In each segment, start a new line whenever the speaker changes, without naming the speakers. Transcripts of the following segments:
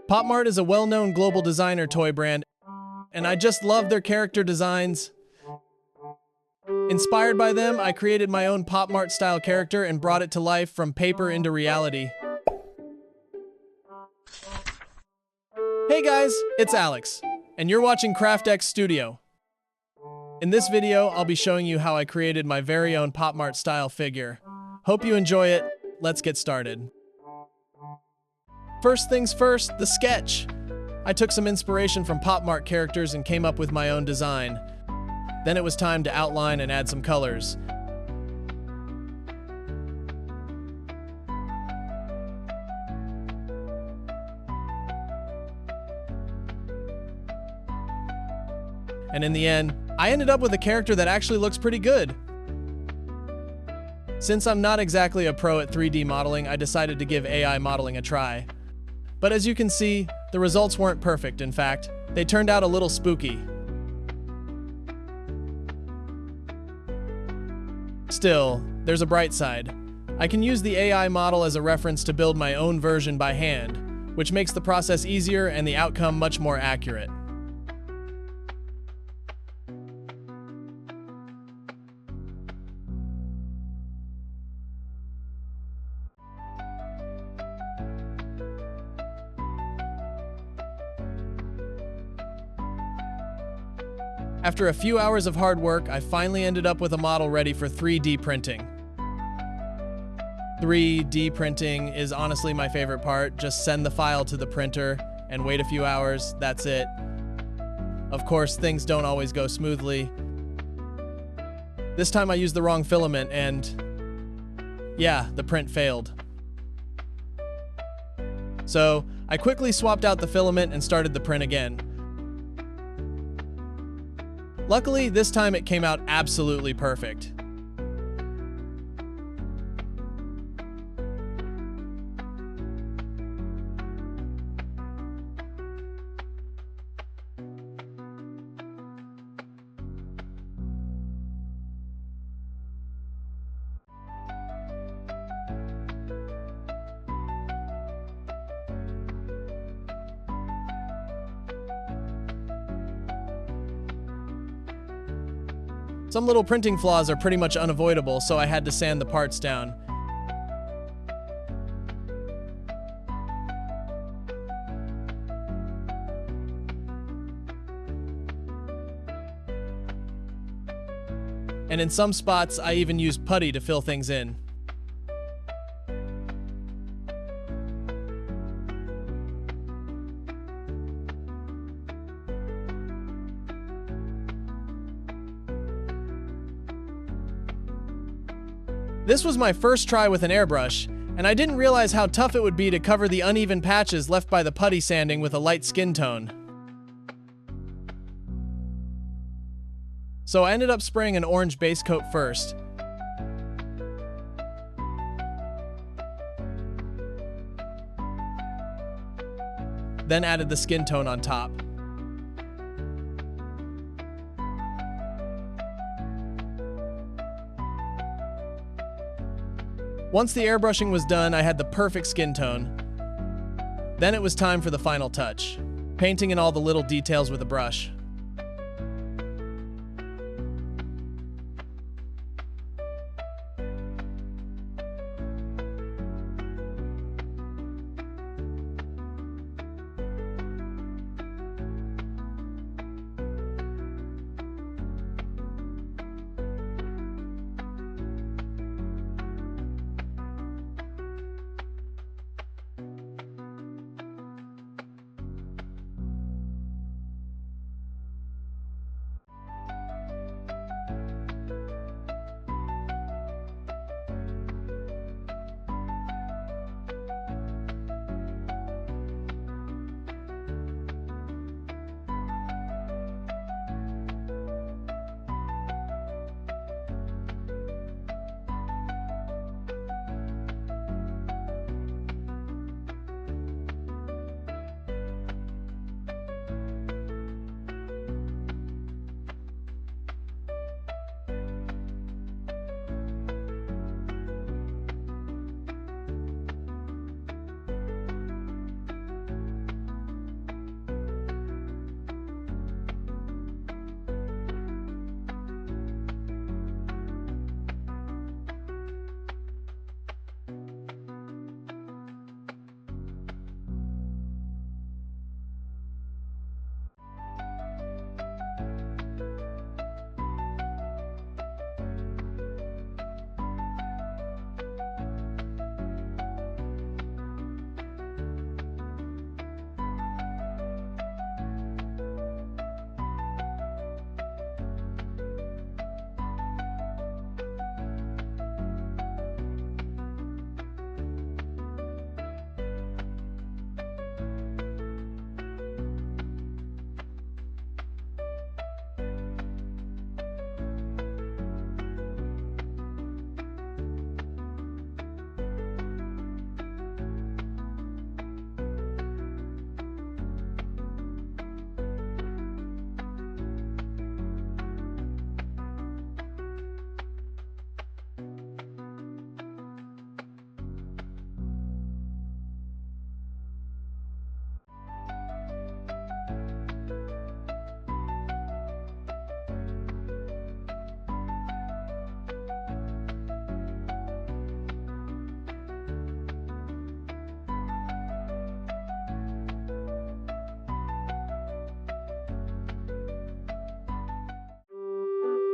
Pop Mart is a well-known global designer toy brand, and I just love their character designs. Inspired by them, I created my own Pop Mart-style character and brought it to life from paper into reality. Hey guys, it's Alex, and you're watching CraftX Studio. In this video, I'll be showing you how I created my very own Pop Mart-style figure. Hope you enjoy it. Let's get started. First things first, the sketch. I took some inspiration from Pop Mart characters and came up with my own design. Then it was time to outline and add some colors. And in the end, I ended up with a character that actually looks pretty good. Since I'm not exactly a pro at 3D modeling, I decided to give AI modeling a try. But as you can see, the results weren't perfect. In fact, they turned out a little spooky. Still, there's a bright side. I can use the AI model as a reference to build my own version by hand, which makes the process easier and the outcome much more accurate. After a few hours of hard work, I finally ended up with a model ready for 3D printing. 3D printing is honestly my favorite part. Just send the file to the printer and wait a few hours, that's it. Of course, things don't always go smoothly. This time I used the wrong filament and yeah, the print failed. So I quickly swapped out the filament and started the print again. Luckily, this time it came out absolutely perfect. Some little printing flaws are pretty much unavoidable, so I had to sand the parts down. And in some spots, I even used putty to fill things in. This was my first try with an airbrush, and I didn't realize how tough it would be to cover the uneven patches left by the putty sanding with a light skin tone. So I ended up spraying an orange base coat first. Then added the skin tone on top. Once the airbrushing was done, I had the perfect skin tone. Then it was time for the final touch, painting in all the little details with a brush.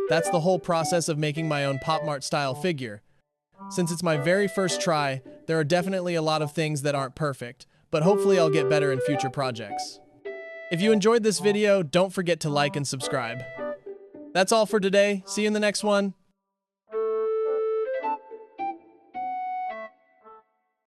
That's the whole process of making my own Pop Mart-style figure. Since it's my very first try, there are definitely a lot of things that aren't perfect, but hopefully I'll get better in future projects. If you enjoyed this video, don't forget to like and subscribe. That's all for today. See you in the next one.